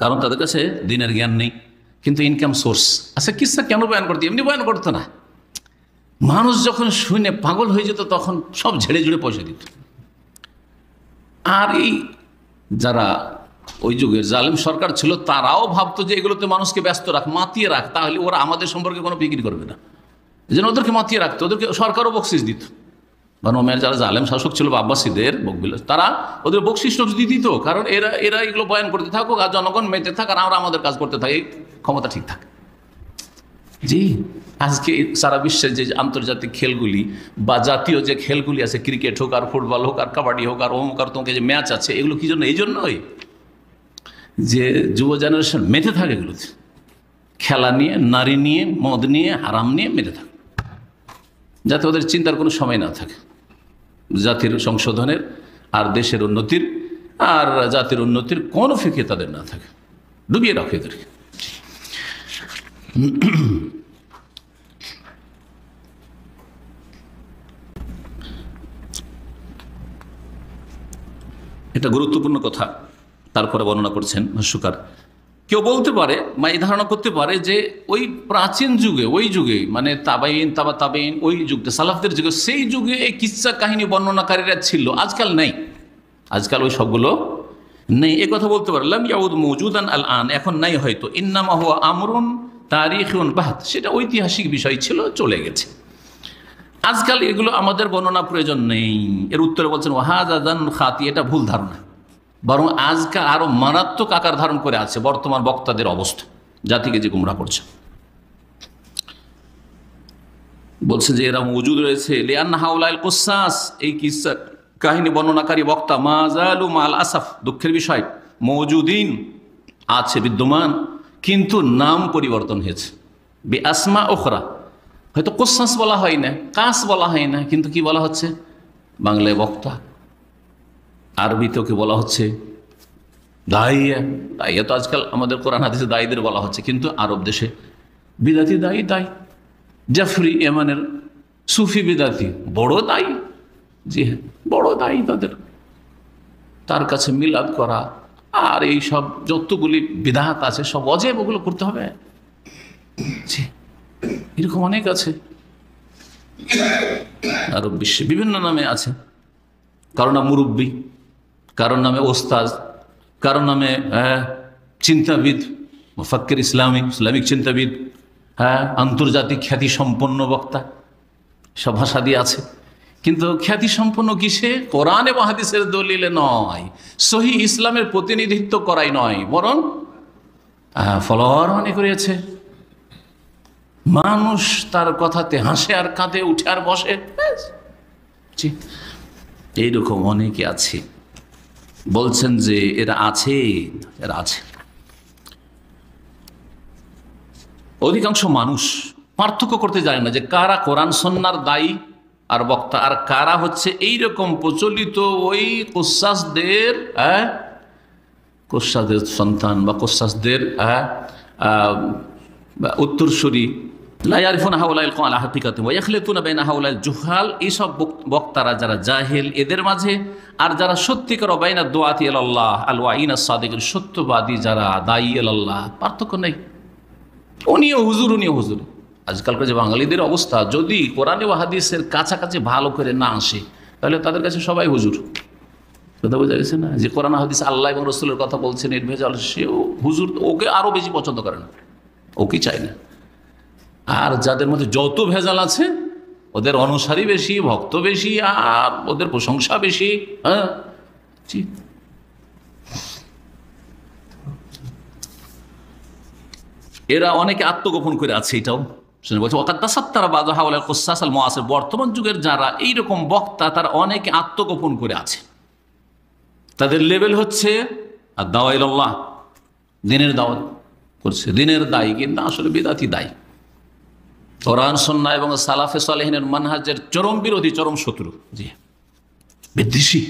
কারণ তাদের কাছে দিনের জ্ঞান নেই, কিন্তু ইনকাম সোর্স। আচ্ছা, কিসা কেন বয়ান করতে? এমনি বয়ান করতো না। মানুষ যখন শুনে পাগল হয়ে যেত তখন সব ঝেড়ে ঝুড়ে পয়সা দিত। আর এই যারা ওই যুগের জালেম সরকার ছিল তারাও ভাবতো যে এগুলোতে মানুষকে ব্যস্ত রাখ, মাতিয়ে রাখ, তাহলে ওরা আমাদের সম্পর্কে কোনো বিক্রি করবে না। এই জন্য ওদেরকে মাতিয়ে রাখতো, ওদেরকে সরকারও বকশিস দিত। বানু উমাইয়ার যারা জালেম শাসক ছিল বা আব্বাসীদের বকবিল, তারা ওদের বকশিস টকশিস দিত, কারণ এরা এগুলো বয়ান করতে থাকুক আর জনগণ মেতে থাক আর আমরা আমাদের কাজ করতে থাকি, ক্ষমতা ঠিক থাকে। জি, আজকে সারা বিশ্বের যে আন্তর্জাতিক খেলগুলি বা জাতীয় যে খেলগুলি আছে, ক্রিকেট হোক আর ফুটবল হোক আর কাবাডি হোক আর অমুক আর তোমাকে যে ম্যাচ আছে, এগুলো কি জন্য? এই জন্যই যে যুব জেনারেশন মেতে থাকে এগুলোতে, খেলা নিয়ে, নারী নিয়ে, মদ নিয়ে, হারাম নিয়ে মেতে থাকে, যাতে ওদের চিন্তার কোনো সময় না থাকে জাতির সংশোধনের আর দেশের উন্নতির আর জাতির উন্নতির কোনো ফিকে তাদের না থাকে, ডুবিয়ে রাখে এদেরকে। এটা গুরুত্বপূর্ণ কথা। তারপরে বর্ণনা করছেন ভাষ্যকার, কেউ বলতে পারে বা এই ধারণা করতে পারে যে ওই প্রাচীন যুগে, ওই যুগে মানে তাবাইন, তাবাইন, ওই যুগে সালাফদের যুগে, সেই যুগে এই কিচ্ছা কাহিনী বর্ণনাকারীরা ছিল, আজকাল নেই, আজকাল ওই সবগুলো নেই। এ কথা বলতে পারে লাম ইয়াউদ মওজুদান আল আন, এখন নাই হয়তো, ইন্নামা হুয়া আমরুন তারিখুন বাহত, সেটা ঐতিহাসিক বিষয় ছিল, চলে গেছে, আজকাল এগুলো আমাদের বর্ণনা প্রয়োজন নেই। এর উত্তরে বলছেন ওয়াহাজাদান খাতি, এটা ভুল ধারণা, বরং আজকাল আরো মারাত্মক আকার ধারণ করে আছে বর্তমান বক্তাদের অবস্থা, জাতিকে যে গুমরাহ করছে। বলছে যে এরা মজুদ রয়েছে, লিআন্না হাউলাইল কুসাস, এই কিসসা কাহিনী বর্ণনাকারী বক্তা মাজালু মাল আসাফ, দুঃখের বিষয়, মওজুদিন আছে, বিদ্যমান, কিন্তু নাম পরিবর্তন হয়েছে, বি আসমা উখরা, হয়তো কুসাস বলা হয় না, কাস বলা হয় না, কিন্তু কি বলা হচ্ছে? বাংলায় বক্তা, আরবিতেও কি বলা হচ্ছে দাইয়া। দাইয়া তো আজকাল আমাদের কোরআন হাদিসে দায়ীদের বলা হচ্ছে, কিন্তু আরব দেশে বিদাতি দায়ী, দায়ী জাফরি এমানের সুফি বিদাতি, বড় দায়ী, জি হ্যাঁ, বড় দায়ী তাদের, তার কাছে মিলাদ করা আর এই সব যতগুলি বিধাত আছে সব অজেব, ওগুলো করতে হবে। জি, এরকম অনেক আছে আরব বিশ্বে, বিভিন্ন নামে আছে, কারো নাম মুরব্বী, কারোর নামে ওস্তাদ, কারোর নামে চিন্তাবিদ, মুফাক্কির ইসলামিক চিন্তাবিদ, আন্তর্জাতিক খ্যাতি সম্পন্ন বক্তা, সব ভাষা দিয়ে আছে। কিন্তু খ্যাতি সম্পন্ন কিসে? কোরআন এবং হাদিসের দলিলে নয়, সহি ইসলামের প্রতিনিধিত্ব করাই নয়, বরং ফলোয়ার মনে করেছে, মানুষ তার কথাতে হাসে আর কাঁদে, উঠে আর বসে। এইরকম অনেকে আছে। বলছেন যে এরা আছে, এরা আছে। অধিকাংশ মানুষ পার্থক্য করতে জানে না যে কারা কোরআন সুন্নাহর দায়ী আর বক্তা, আর কারা হচ্ছে এইরকম প্রচলিত ওই কুসাসদের সন্তান বা কুসাসদের উত্তরসূরি। এইসব বক্তারা যারা জাহেল এদের মাঝে, আর যারা সত্যিকার বাইনা দোয়াতি আল্লাহ আল ওয়াইনা সাদিকের সত্যবাদী যারা দায়ী আল্লাহ, পার্থক্য নেই। উনিও হুজুর, উনিও হুজুর। আজকালকার যে বাঙালিদের অবস্থা, যদি কোরআন ও হাদিসের কাছাকাছি ভালো করে না আসে তাহলে তাদের কাছে সবাই হুজুর। কথা বোঝা গেছে না? যে কোরআন হাদিস আল্লাহ এবং রসুলের কথা বলছেন এর ভেজাল, সেও হুজুর, ওকে আরো বেশি পছন্দ করে না, ওকে চায় না। আর যাদের মধ্যে যত ভেজাল আছে ওদের অনুসারী বেশি, ভক্ত বেশি, আর ওদের প্রশংসা বেশি। হ্যাঁ, এরা অনেকে আত্মগোপন করে আছে, এটাও শুনে বলছে বর্তমান যুগের যারা এইরকম বক্তা তারা অনেকে আত্মগোপন করে আছে। তাদের লেভেল হচ্ছে আর দাওয়াইল্লাহ, দিনের দাওয়াত করছে, দিনের দায়ী, কিন্তু আসলে বিদাতি দায়ী, কোরআন সুন্নাহ এবং সালাফে সালেহিনের মানহাজের চরম বিরোধী, চরম শত্রু। জি, বিদ্বেষী,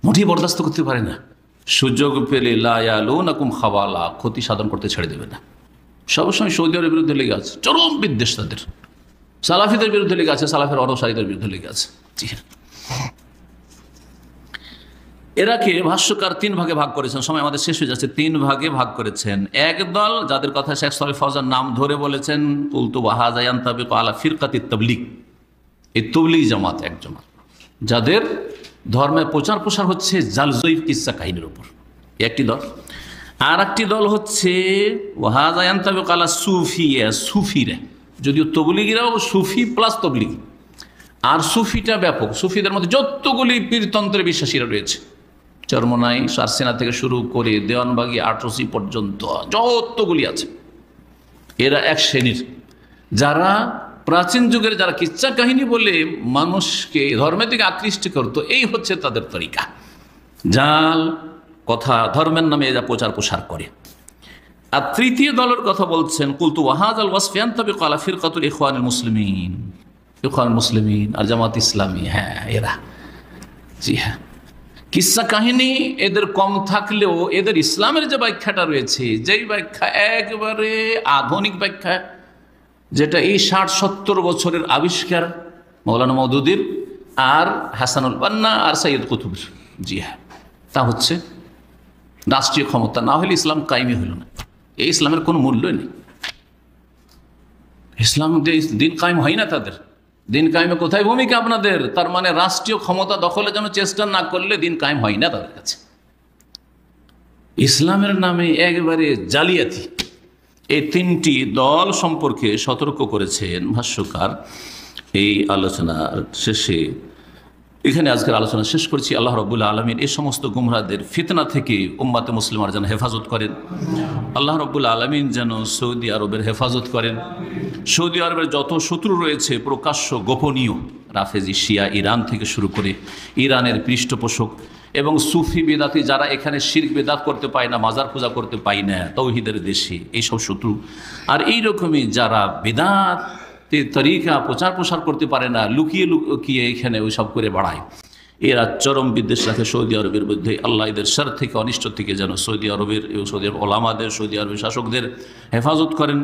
মোটেই বরদাস্ত করতে পারে না। সুযোগ পেলে লা ইয়ালুনাকুম খাওয়ালা, ক্ষতি সাধন করতে ছেড়ে দেবে না। সবসময় সৌদি আরবের বিরুদ্ধে লেগে আছে, চরম বিদ্বেষ তাদের। সালাফিদের বিরুদ্ধে লেগে আছে, সালাফের অনুসারীদের বিরুদ্ধে লেগে আছে। জি, এরাকে ভাষ্যকার তিন ভাগে ভাগ করেছেন, সময় আমাদের শেষ হয়ে যাচ্ছে। তিন ভাগে ভাগ করেছেন। এক দল যাদের কথা শেখ সালেহ ফৌজান নাম ধরে বলেছেন, কুলতু ওয়াহাযা ইয়ানতাবিকু আলা ফিরকাতিত তাবলীগ, এই তবলীগ জামাত এক জামাত, যাদের ধর্মের প্রচার প্রসার হচ্ছে জাল জয়ীফ কিসসা কাহিনীর উপর, একটি দল। আর একটি দল হচ্ছে ওয়াহাযা ইয়ানতাবিকু আলা সুফিয়া, সুফিরা, যদিও তবলীগীরাও সুফি প্লাস তবলীগ, আর সুফিটা ব্যাপক। সুফিদের মধ্যে যতগুলি পীরতন্ত্রে বিশ্বাসীরা রয়েছে, চরমনাই সারসেনা থেকে শুরু করে দেওয়ানবাগি আটরসি পর্যন্ত যতগুলি আছে, এরা এক শ্রেণীর, যারা প্রাচীন যুগের যারা কিচ্ছা কাহিনী বলে মানুষকে ধর্মের দিকে আকৃষ্ট করতো, এই হচ্ছে তাদের তরিকা। জাল কথা ধর্মের নামে এরা প্রচার প্রসার করে। আর তৃতীয় দলের কথা বলছেন, কুলতু ওয়াহাযাল ওয়াসফ ইয়ানতাবিকু আলা ফিরকাতুল ইখওয়ানুল মুসলিমিন, ইখওয়ানুল মুসলিমিন আর জামাত ইসলামী। হ্যাঁ, এরা, জি হ্যাঁ, কিসসা কাহিনী এদের কম থাকলেও এদের ইসলামের যে ব্যাখ্যাটা রয়েছে, যেই ব্যাখ্যা একবারে আধুনিক ব্যাখ্যা, যেটা এই 60-70 বছরের আবিষ্কার মৌলানা মওদুদীর আর হাসানুল বান্না আর সৈয়দ কুতুব, জি হ্যাঁ, তা হচ্ছে রাষ্ট্রীয় ক্ষমতা না হলে ইসলাম কায়েমই হইল না। এই ইসলামের কোনো মূল্যই নেই। ইসলাম দিন কায়েম হয় না তাদের। দিন কায়েমে কোথায় ভূমিকা আপনাদের? তার মানে রাষ্ট্রীয় ক্ষমতা দখলের জন্য চেষ্টা না করলে দিন কায়েম হয় না তাদের কাছে। ইসলামের নামে একবারে জালিয়াতি। এই তিনটি দল সম্পর্কে সতর্ক করেছেন ভাষ্যকার এই আলোচনার শেষে। এখানে আজকের আলোচনা শেষ করছি। আল্লাহ রাব্বুল আলামিন এই সমস্ত গুমরাহদের ফিতনা থেকে উম্মাতে মুসলিমার যেন হেফাজত করেন। আল্লাহ রাব্বুল আলামিন যেন সৌদি আরবের হেফাজত করেন। সৌদি আরবের যত শত্রু রয়েছে প্রকাশ্য গোপনীয়, রাফেজি শিয়া ইরান থেকে শুরু করে ইরানের পৃষ্ঠপোষক এবং সুফি বেদাতি যারা এখানে শিরক বেদাত করতে পায় না, মাজার পূজা করতে পায় না, তাওহীদের দেশে এইসব শত্রু। আর এইরকমই যারা বেদাত তরিকা প্রচার প্রসার করতে পারে না, লুকিয়ে লুকিয়ে এখানে ওই সব করে বাড়ায়, এরা চরম বিদ্বেষ রাখে সৌদি আরবের মধ্যে। আল্লাহ এদের শার থেকে অনিষ্ট থেকে যেন সৌদি আরবের ওলামাদের, সৌদি আরবের শাসকদের হেফাজত করেন।